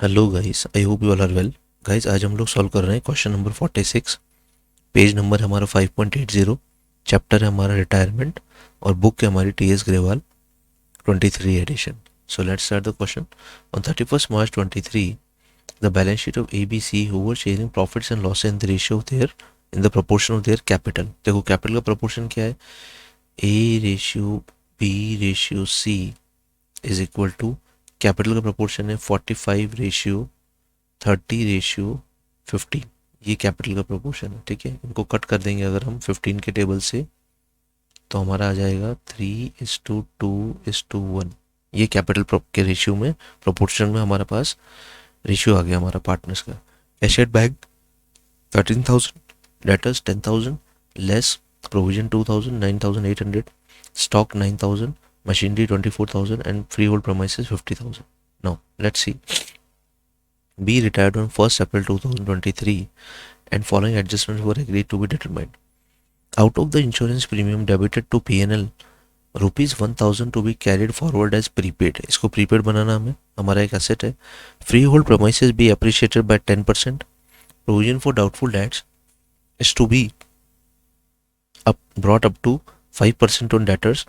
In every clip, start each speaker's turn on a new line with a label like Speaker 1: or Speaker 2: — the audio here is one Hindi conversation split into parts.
Speaker 1: Hello guys, I hope you all are well. Guys, आज हम लोग सॉल्व कर रहे हैं क्वेश्चन नंबर 46। पेज नंबर हमारा 5.80। चैप्टर है हमारा रिटायरमेंट और बुक है हमारी T S Grewal 23 edition. So let's start the question. On 31st March 23, the balance sheet of ABC who were sharing profits and loss in the ratio of their in the proportion of their capital. देखो कैपिटल का प्रोपोर्शन क्या है, A/B/C is equal to, capital का प्रोपोर्शन है 45/30/50। ये कैपिटल का प्रोपोर्शन है, ठीक है। इनको कट कर देंगे अगर हम 15 के टेबल से, तो हमारा आ जाएगा 3:2:1। ये कैपिटल के रेशियो में, प्रोपोर्शन में हमारे पास रेशियो आ गया हमारा पार्टनर्स का। Asset bank 13,000, debtors 10,000, less provision 2,000, 9,800, stock 9,000, machinery 24,000 and freehold premises 50,000. Now let's see. B retired on 1st April 2023 and following adjustments were agreed to be determined. Out of the insurance premium debited to P&L, rupees 1,000 to be carried forward as prepaid. इसको prepaid बनाना हमें, हमारा एक asset है. Freehold premises be appreciated by 10%. Provision for doubtful debts is to be brought up to 5% on debtors.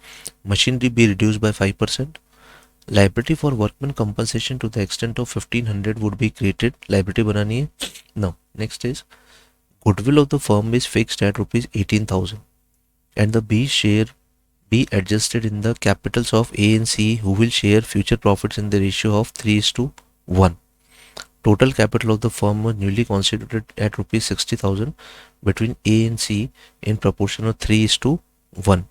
Speaker 1: Machinery be reduced by 5%. Liability for workman compensation to the extent of 1,500 would be created. Liability बनानी है. Now next is goodwill of the firm is fixed at rupees 18,000 and the B share be adjusted in the capitals of A and C who will share future profits in the ratio of 3:1. Total capital of the firm was newly constituted at rupees 60,000 between A and C in proportion of 3:1.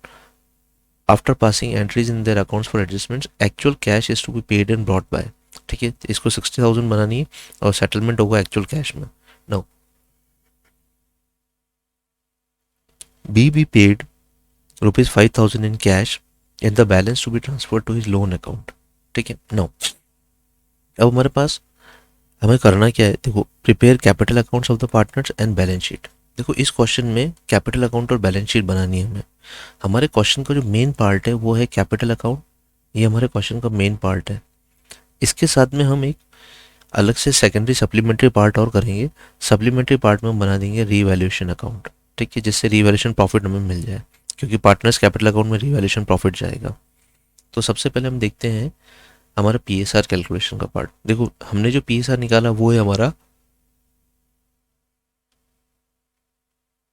Speaker 1: After passing entries in their accounts for adjustments, actual cash is to be paid and brought by. ठीक है, इसको 60,000 बनानी है और सेटलमेंट होगा एक्चुअल कैश में. Now B be paid rupees 5,000 in cash and the balance to be transfer to his loan account. ठीक है. नाउ अब हमारे पास हमें करना क्या है, देखो, prepare capital accounts of the partners and balance sheet. देखो इस क्वेश्चन में कैपिटल अकाउंट और बैलेंस शीट बनानी है हमें. हमारे क्वेश्चन का जो मेन पार्ट है वो है कैपिटल अकाउंट. ये हमारे क्वेश्चन का मेन पार्ट है. इसके साथ में हम एक अलग से सेकेंडरी सप्लीमेंट्री पार्ट और करेंगे. सप्लीमेंट्री पार्ट में हम बना देंगे रीवैल्यूएशन अकाउंट. ठीक है, जिससे रीवैल्यूएशन प्रॉफिट हमें मिल जाए, क्योंकि पार्टनर्स कैपिटल अकाउंट में रीवैल्यूएशन प्रॉफिट जाएगा. तो सबसे पहले हम देखते हैं हमारा PSR कैलकुलेशन का पार्ट. देखो हमने जो PSR निकाला वो है हमारा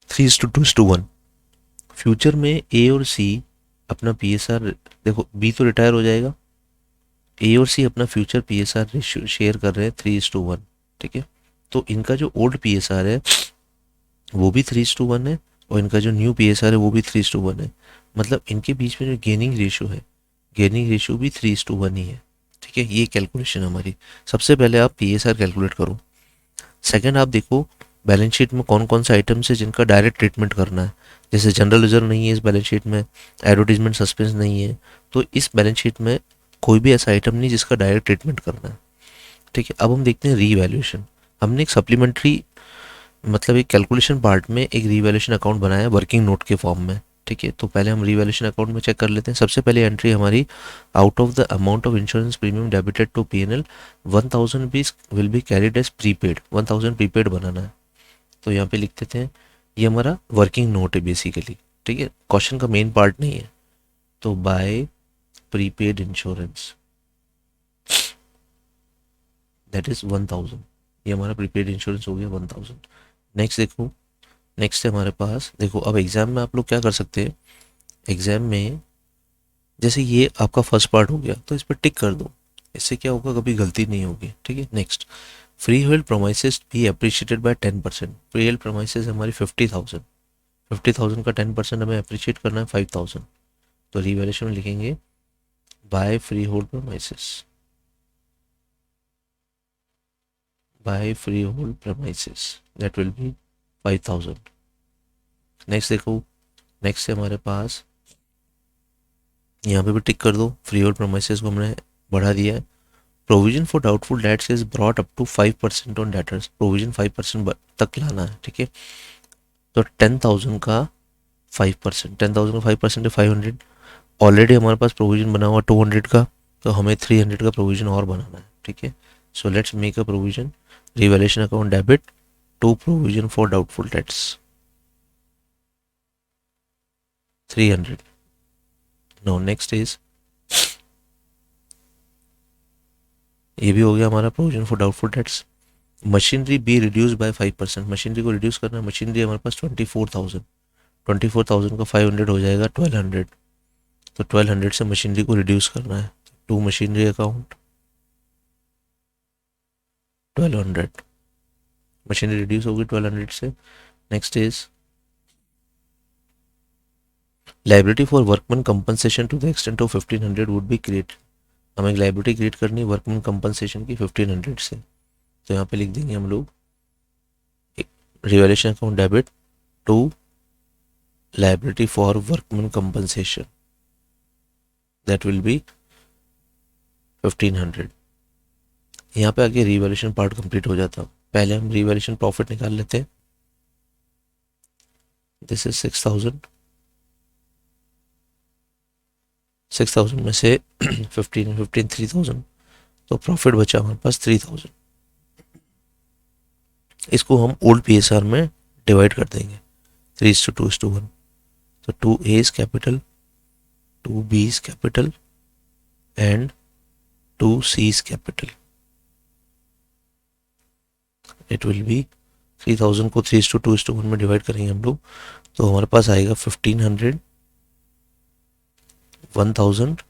Speaker 1: 3:2:1. फ्यूचर में A और C अपना PSR, देखो B तो रिटायर हो जाएगा, A और C अपना फ्यूचर PSR रेशियो शेयर कर रहे हैं 3:1. ठीक है, तो इनका जो ओल्ड PSR है वो भी 3:1 है और इनका जो न्यू PSR है वो भी 3:1 है. मतलब इनके बीच में जो गेनिंग रेशियो है, गेनिंग रेशियो भी 3:1 ही है. ठीक है, ये कैलकुलेशन हमारी. सबसे पहले आप PSR कैलकुलेट करो. सेकंड आप देखो बैलेंस शीट में कौन कौन से आइटम्स है जिनका डायरेक्ट ट्रीटमेंट करना है. जैसे जनरल रिजर्व नहीं है इस बैलेंस शीट में, एडवर्टीजमेंट सस्पेंस नहीं है, तो इस बैलेंस शीट में कोई भी ऐसा आइटम नहीं जिसका डायरेक्ट ट्रीटमेंट करना है. ठीक है, अब हम देखते हैं रीवैल्यूएशन. हमने एक सप्लीमेंट्री, मतलब एक कैलकुलेशन पार्ट में एक रीवैल्यूएशन अकाउंट बनाया वर्किंग नोट के फॉर्म में. ठीक है, तो पहले हम रीवैल्यूएशन अकाउंट में चेक कर लेते हैं. सबसे पहले एंट्री हमारी, out of the amount of insurance premium debited to P&L 1,000 will be carried as prepaid. 1,000 prepaid बनाना है, तो यहाँ पे लिख देते हैं. ये हमारा वर्किंग नोट है बेसिकली. ठीक है, क्वेश्चन का मेन पार्ट नहीं है. तो by prepaid insurance that is 1,000. ये हमारा प्रीपेड इंश्योरेंस हो गया 1,000. नेक्स्ट देखो, नेक्स्ट है हमारे पास, देखो अब एग्जाम में आप लोग क्या कर सकते हैं. एग्जाम में जैसे ये आपका फर्स्ट पार्ट हो गया तो इस पर टिक कर दो. इससे क्या होगा, कभी गलती नहीं होगी. ठीक है, नेक्स्ट, फ्री होल्ड प्रोमाइसेस भी अप्रिशिएटेड बाय 10%. फ्री होल्ड प्रोमाइसेस हमारी 50,000. 50,000 का 10% हमें अप्रिशिएट करना है 5,000. तो रिवैल्यूएशन में लिखेंगे by freehold premises, by freehold premises that will be 5,000. Next देखो, नेक्स्ट है हमारे पास, यहाँ पे भी टिक कर दो. फ्री होल्ड प्रोमाइसेस को हमने बढ़ा दिया है. Provision for doubtful debts is brought up to 5% on debtors. Provision 5% तक लाना है. ठीक है, तो 10,000 का 5%, 10,000 का 5% है 500. ऑलरेडी हमारे पास प्रोविजन बना हुआ 200 का, तो हमें 300 का प्रोविजन और बनाना है. ठीक है, so let's make a provision, revaluation account debit to provision for doubtful debts 300. No next is, ये भी हो गया हमारा provision for doubtful debts. Machinery be reduce by 5%, machinery को रिड्यूस करना है। मशीनरी हमारे पास 24,000, 24,000 का 500 हो जाएगा 1200, तो 1200 से मशीनरी को रिड्यूस करना है। To machinery account 1200, machinery reduce होगी 1200 से। Next is liability for workman compensation to the extent of 1500 would be create, हमें एक लाइबिलिटी क्रिएट करनी है वर्कमैन कंपनसेशन की 1500 से, तो यहाँ पे लिख देंगे हम लोग revaluation account debit to liability for workman compensation, that will be 1500। यहाँ पे आगे रिवैल्यूएशन पार्ट कंप्लीट हो जाता। पहले हम रिवैल्यूएशन प्रॉफिट निकाल लेते हैं। दिस इज 6000, 6000 में से 15 3000, तो प्रॉफिट बचा हमारे पास 3000। इसको हम ओल्ड पीएसआर में डिवाइड कर देंगे 3:2:1, तो 2A is capital, 2B is capital and 2C is capital. It will be 3000 को 3:2:1 में डिवाइड करेंगे हम लोग, तो हमारे पास आएगा 1500, 1000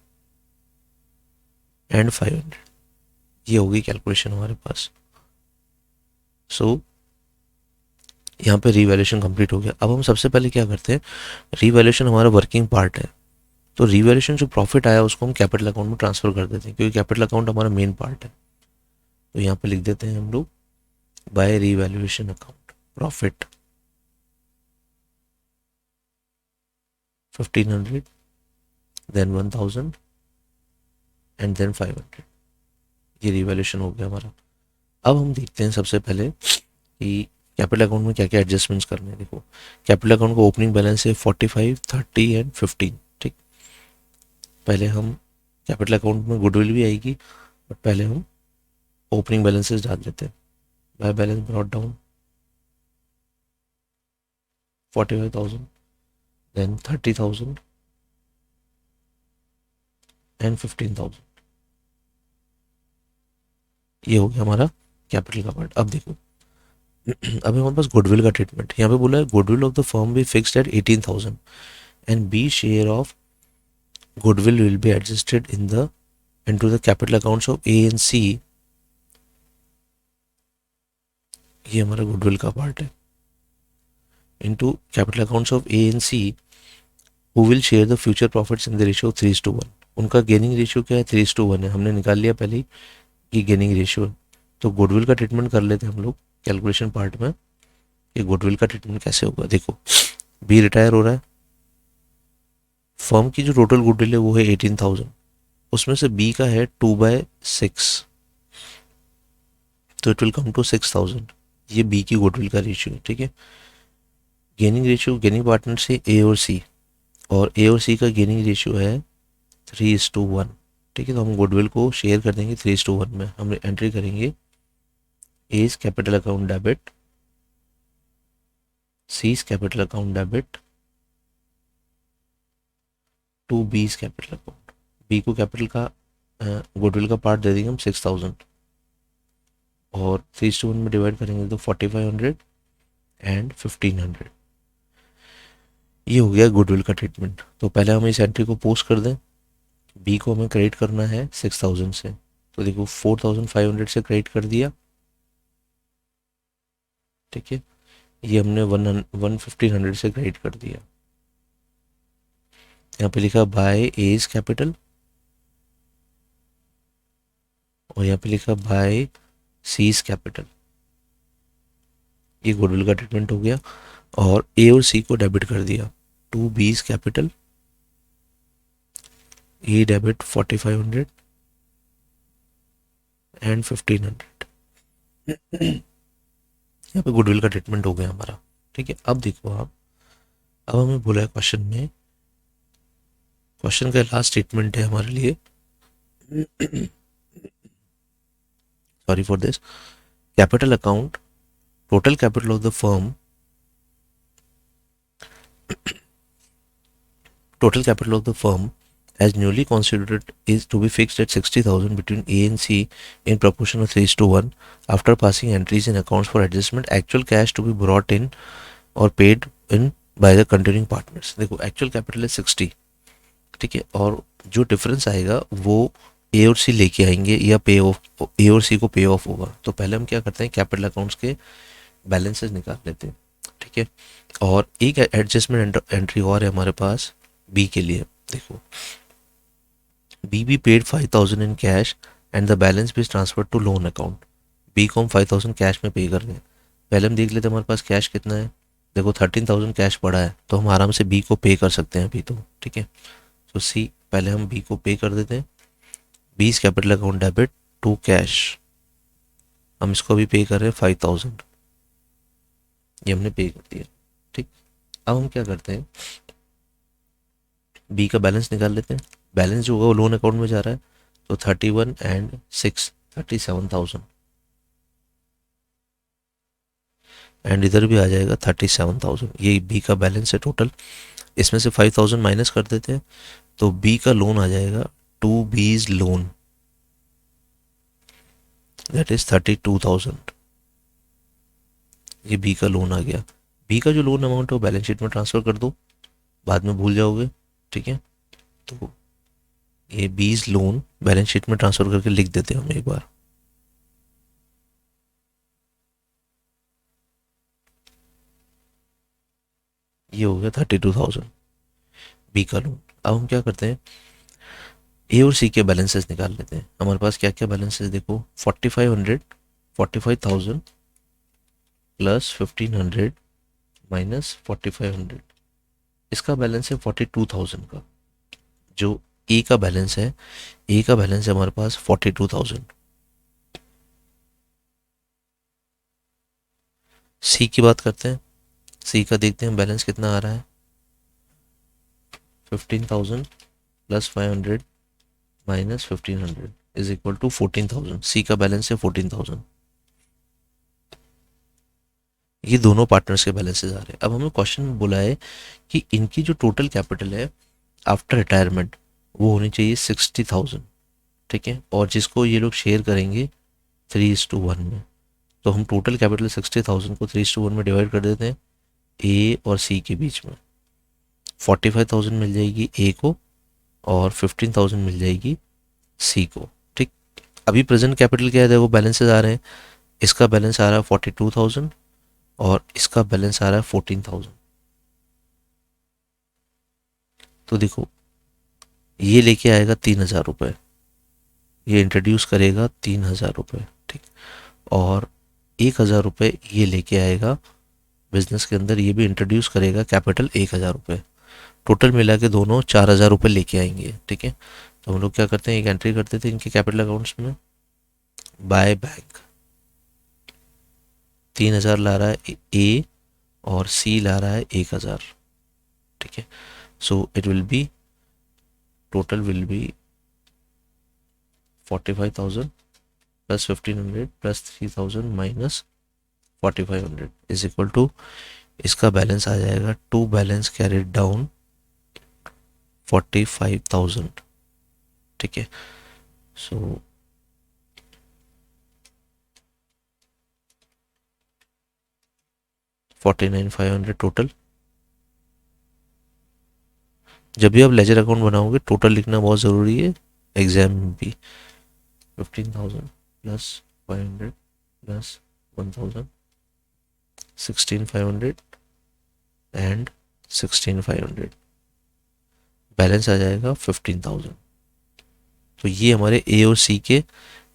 Speaker 1: एंड 500। ये होगी कैलकुलेशन हमारे पास। सो यहाँ पे रिवैल्यूएशन कंप्लीट हो गया। अब हम सबसे पहले क्या करते हैं, रिवैल्यूएशन हमारा वर्किंग पार्ट है, तो रिवैल्यूएशन जो प्रॉफिट आया उसको हम कैपिटल अकाउंट में ट्रांसफर कर देते हैं, क्योंकि कैपिटल अकाउंट हमारा मेन पार्ट है। तो यहाँ पे लिख देते हैं हम लोग by revaluation account profit 1500, then 1000 and then 500। ये रिवैल्यूएशन हो गया हमारा। अब हम देखते हैं सबसे पहले कि कैपिटल अकाउंट में क्या क्या एडजस्टमेंट्स करने हैं। देखो कैपिटल अकाउंट का ओपनिंग बैलेंस है 45, 30 एंड 15। ठीक, पहले हम कैपिटल अकाउंट में गुडविल भी आएगी, बट पहले हम ओपनिंग बैलेंसेस डाल देते हैं। By balance brought down 45,000, then 30,000 and 15,000। ये हो गया हमारा कैपिटल का पार्ट। अब देखो अब हमारे पास गुडविल का ट्रीटमेंट यहाँ पे बोला है, goodwill of the firm be fixed at 18,000 and B share of goodwill will be adjusted in the into the capital accounts of A and C. ये हमारा गुडविल का पार्ट है। Into capital accounts of A and C who will share the future profits in the ratio 3:1। उनका गेनिंग रेशियो क्या है, 3:1 है, हमने निकाल लिया पहले ही कि गेनिंग रेशियो है। तो गुडविल का ट्रीटमेंट कर लेते हैं हम लोग कैलकुलेशन पार्ट में कि गुडविल का ट्रीटमेंट कैसे होगा। देखो बी रिटायर हो रहा है, फर्म की जो टोटल गुडविल है वो है 18,000, उसमें से बी का है 2/6, तो इट विल कम टू 6,000। ये बी की गुडविल का रेशियो है। ठीक है, गेनिंग रेशियो गेनिंग पार्टनर से ए और सी, और ए और सी का गेनिंग रेशियो है 3:1। ठीक है, तो हम गुडविल को शेयर कर देंगे 3:1 में। हम एंट्री करेंगे as capital account debit, C's capital account debit to B's capital account. B को कैपिटल का गुडविल का पार्ट दे देंगे हम 6,000, और 3:1 में डिवाइड करेंगे तो 4500 एंड 1500। ये हो गया गुडविल का ट्रीटमेंट। तो पहले हम इस एंट्री को पोस्ट कर दें। बी को हमें क्रेडिट करना है 6,000 से, तो देखो 4,500 से क्रेडिट कर दिया। ठीक है, ये हमने 1,500 से क्रेडिट कर दिया। यहाँ पे लिखा बाय एज कैपिटल, और यहाँ पे लिखा बाय सीज कैपिटल। ये गुडविल का ट्रीटमेंट हो गया, और ए और सी को डेबिट कर दिया। To B's capital, A debit 4,500 and 1,500। यहाँ पे गुडविल का ट्रीटमेंट हो गया हमारा। ठीक है, अब देखो आप, अब हमें बोला है क्वेश्चन में, क्वेश्चन का लास्ट स्टेटमेंट है हमारे लिए sorry for this, capital account, total capital of the firm, total capital of the firm as newly constituted is to be fixed at 60,000 between A and C in proportion of 3:1 after passing entries in accounts for adjustment, actual cash to be brought in or paid in by the continuing partners. देखो एक्चुअल कैपिटल है 60, ठीक है, और जो डिफरेंस आएगा वो ए और सी लेके आएंगे या पे ऑफ, ए और सी को पे ऑफ होगा। तो पहले हम क्या करते हैं, कैपिटल अकाउंट्स के बैलेंसेस निकाल लेते हैं, ठीक है। और एक एडजस्टमेंट एंट्री और है हमारे पास बी के लिए। देखो B paid 5,000 in cash and the balance भी transfer to loan account. B को हम 5,000 कैश में पे कर रहे हैं। पहले हम देख लेते हैं हमारे पास कैश कितना है। देखो 13,000 कैश पड़ा है, तो हम आराम से बी को पे कर सकते हैं अभी तो, ठीक है। तो सी पहले हम बी को पे कर देते हैं। B's capital account debit to cash, हम इसको अभी पे कर रहे हैं 5,000, ये हमने पे कर दिया, ठीक। अब हम क्या करते हैं, बी का बैलेंस निकाल लेते हैं। बैलेंस जो होगा वो लोन अकाउंट में जा रहा है, तो 31 एंड 6 37,000, एंड इधर भी आ जाएगा 37,000। ये बी का बैलेंस है टोटल। इसमें से 5,000 माइनस कर देते हैं, तो बी का लोन आ जाएगा, टू बीज लोन, दैट इज 32,000। ये बी का लोन आ गया। बी का जो लोन अमाउंट है वो बैलेंस शीट में ट्रांसफर कर दो, बाद में भूल जाओगे, ठीक है। तो ये बीज लोन बैलेंस शीट में ट्रांसफर करके लिख देते हैं हम एक बार। ये हो गया 32,000 बी का लोन। अब हम क्या करते हैं, ए और सी के बैलेंसेस निकाल लेते हैं। हमारे पास क्या क्या बैलेंसेस देखो, 45,000 प्लस 1,500 माइनस 4,500, इसका बैलेंस है 42,000 का। जो ए का बैलेंस है, ए का बैलेंस है हमारे पास 42,000। सी की बात करते हैं, सी का देखते हैं बैलेंस कितना आ रहा है, 15,000 plus 500 minus 1,500 is equal to 14,000। C का बैलेंस है 14,000। ये दोनों पार्टनर्स के बैलेंसेस आ रहे हैं। अब हमें क्वेश्चन में बोला है कि इनकी जो टोटल कैपिटल है आफ्टर रिटायरमेंट वो होनी चाहिए 60,000, ठीक है, और जिसको ये लोग शेयर करेंगे 3:1 में। तो हम टोटल कैपिटल 60,000 को 3:1 में डिवाइड कर देते हैं ए और सी के बीच में। 45,000 मिल जाएगी ए को और 15,000 मिल जाएगी सी को, ठीक। अभी प्रेजेंट कैपिटल क्या है, वो बैलेंसेस आ रहे हैं। इसका बैलेंस आ रहा है 42,000 और इसका बैलेंस आ रहा है 14,000। तो देखो ये लेके आएगा 3,000 रुपये, ये इंट्रोड्यूस करेगा 3,000 रुपये, ठीक। और 1,000 रुपये ये लेके आएगा बिजनेस के अंदर, ये भी इंट्रोड्यूस करेगा कैपिटल 1,000 रुपये। टोटल मिला के दोनों 4,000 रुपये लेके आएंगे, ठीक है। तो हम लोग क्या करते हैं, एक एंट्री करते थे इनके कैपिटल अकाउंट्स में, बाय बैंक 3,000 ला रहा है ए और सी ला रहा है 1,000, ठीक है। So it will be, total will be 45,000 plus 1,500 plus 3,000 minus 4,500 is equal to, इसका बैलेंस आ जाएगा टू बैलेंस कैरिड डाउन 45,000, ठीक है। So 49,500 total. जब भी आप लेजर अकाउंट बनाओगे टोटल लिखना बहुत ज़रूरी है एग्जाम में भी। 15,000 प्लस 500 प्लस 1,000, 16,500 एंड 16,500, बैलेंस आ जाएगा 15,000। तो ये हमारे ए और सी के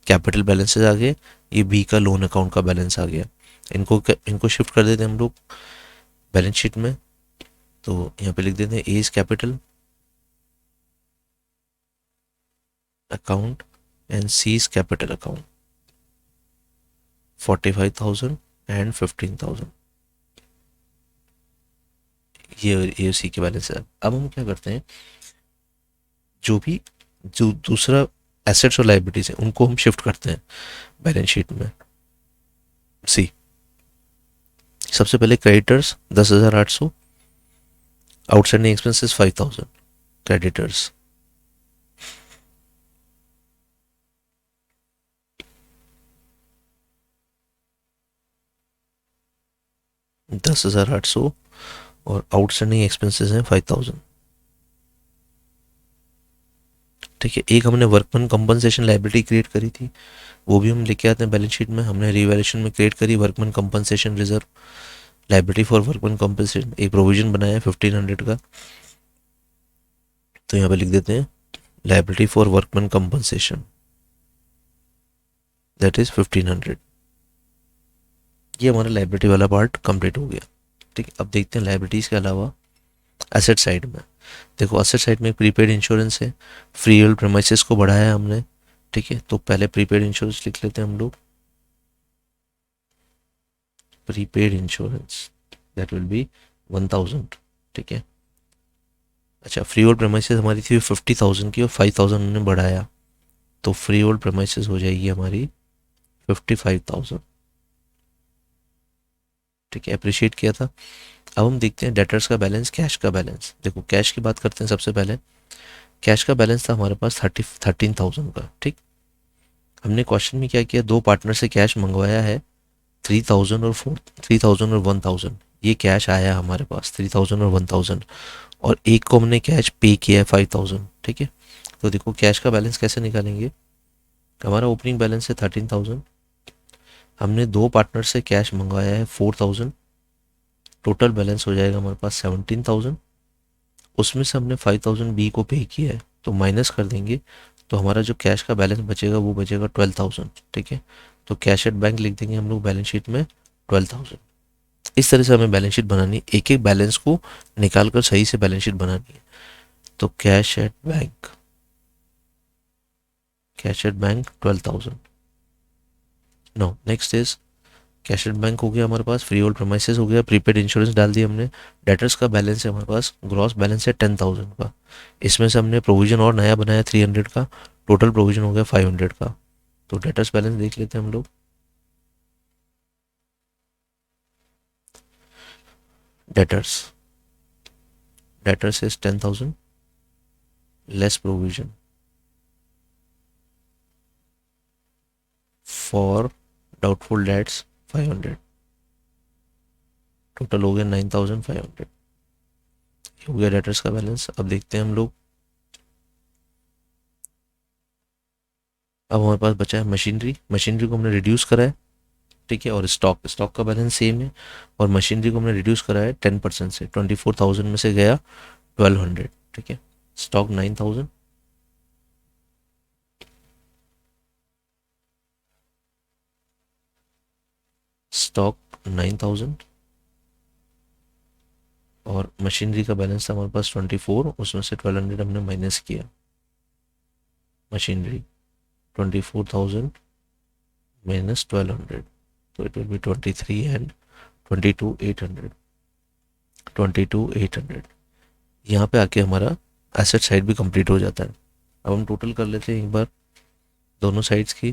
Speaker 1: कैपिटल बैलेंसेस आ गए। ये बी का लोन अकाउंट का बैलेंस आ गया। इनको शिफ्ट कर देते हैं हम लोग बैलेंस शीट में। तो यहाँ पे लिख देते हैं A is capital account and C is capital account, 45,000 and 15,000, ये ए और सी के बैलेंस है। अब हम क्या करते हैं, जो भी जो दूसरा एसेट्स और लाइबिलिटीज हैं उनको हम शिफ्ट करते हैं बैलेंस शीट में। सी, सबसे पहले क्रेडिटर्स 10,800, आउटस्टैंडिंग एक्सपेंसेस 5,000, क्रेडिटर्स 10,800 और आउटस्टैंडिंग एक्सपेंसेस हैं 5,000। ठीक है, एक हमने वर्कमैन कंपनसेशन लाइबिलिटी क्रिएट करी थी, वो भी हम लेके आते हैं बैलेंस शीट में। हमने रिवैल्यूएशन में क्रिएट करी workman compensation reserve, liability for workman compensation, एक प्रोविजन बनाया है 1500 का, तो यहाँ पे लिख देते हैं liability for workman compensation, that is 1500। ये हमारा लाइबिलिटी वाला पार्ट कंप्लीट हो गया। ठीक है, अब देखते हैं लाइबिलिटीज़ के अलावा एसेट साइड में। देखो एसेट साइड में प्रीपेड इंश्योरेंस है, फ्री होल्ड प्रेमाइसेस को बढ़ाया है हमने। ठीक है, तो पहले प्रीपेड इंश्योरेंस लिख लेते हैं हम लोग, prepaid insurance that will B 1000। ठीक है, अच्छा फ्री होल्ड प्रेमाइसेस हमारी थी 50,000 की और 5,000 हमने बढ़ाया, तो फ्री होल्ड प्रेमाइसेस हो जाएगी हमारी 55,000। ठीक है, अप्रिशिएट किया था। अब हम देखते हैं डेटर्स का बैलेंस, कैश का बैलेंस। देखो कैश की बात करते हैं सबसे पहले। कैश का बैलेंस था हमारे पास 13,000 का। ठीक, हमने क्वेश्चन में क्या किया, दो पार्टनर से कैश मंगवाया है 3,000 और 3,000 और 1,000, ये कैश आया हमारे पास 3,000 और 1,000, और एक को हमने कैश पे किया है 5,000। ठीक है, तो देखो कैश का बैलेंस कैसे निकालेंगे। हमारा ओपनिंग बैलेंस है 13,000, हमने दो पार्टनर से कैश मंगवाया है 4,000, टोटल बैलेंस हो जाएगा हमारे पास 17,000। उसमें से हमने 5,000 बी को पे किया है, तो माइनस कर देंगे, तो हमारा जो कैश का बैलेंस बचेगा वो बचेगा 12,000। ठीक है, तो कैश एट बैंक लिख देंगे हम लोग बैलेंस शीट में 12,000। इस तरह से हमें बैलेंस शीट बनानी है, एक एक बैलेंस को निकाल कर सही से बैलेंस शीट बनानी है। तो cash at bank, cash at bank 12,000। No, next is cash at bank हो गया हमारे पास, फ्री होल्ड प्रोमाइसेस हो गया, प्रीपेड इंश्योरेंस डाल दिया हमने। डेटर्स का बैलेंस है हमारे पास, ग्रॉस बैलेंस है 10,000 का, इसमें से हमने प्रोविजन और नया बनाया 300 का, टोटल प्रोविजन हो गया 500 का। तो डेटर्स बैलेंस देख लेते हैं हम लोग। Debtors, debtors is 10,000 less provision for doubtful dates 500, total हो गया 9,500। हो गया डेटर्स का बैलेंस। अब देखते हैं हम लोग, अब हमारे पास बचा है मशीनरी, मशीनरी को हमने रिड्यूस करा है। ठीक है, और स्टॉक, स्टॉक का बैलेंस सेम है, और मशीनरी को हमने रिड्यूस करा है 10% से, 24,000 में से गया 1,200। ठीक है, स्टॉक 9,000, स्टॉक 9,000, और मशीनरी का बैलेंस था हमारे पास 24, उसमें से 1,200 हमने माइनस किया। मशीनरी 24,000 माइनस 1,200, तो इट विल बी 23 एंड 22,800, 22,800। यहाँ पे आके हमारा एसेट साइड भी कंप्लीट हो जाता है। अब हम टोटल कर लेते हैं एक बार दोनों साइड्स की,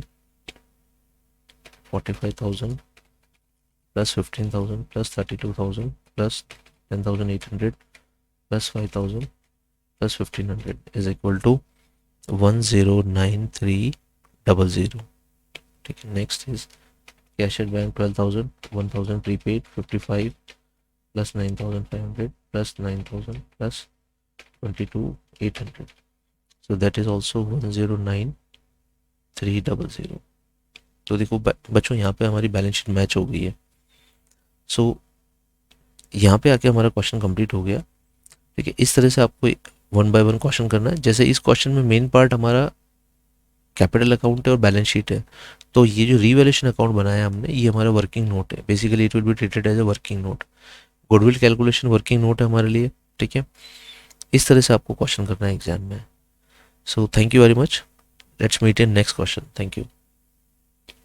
Speaker 1: 45,000 plus 15,000 plus 32,000 plus 10,800 plus 5,000 plus 1,500 is equal to 10,9,300। ठीक है, next is cash at bank 12,000, 1,000 prepaid 55 plus 9,500 plus 9,000 plus 22,800, so that is also 10,9,300। तो देखो बच्चों यहाँ पे हमारी बैलेंस शीट मैच हो गई है। सो यहाँ पे आके हमारा क्वेश्चन कंप्लीट हो गया। ठीक है, इस तरह से आपको वन बाय वन क्वेश्चन करना है। जैसे इस क्वेश्चन में मेन पार्ट हमारा कैपिटल अकाउंट है और बैलेंस शीट है, तो ये जो रिवैल्यूएशन अकाउंट बनाया हमने ये हमारा वर्किंग नोट है। Basically it will be treated as a working note. Goodwill calculation working note है हमारे लिए। ठीक है, इस तरह से आपको क्वेश्चन करना है एग्जाम में। So thank you very much, let's meet in next question. Thank you.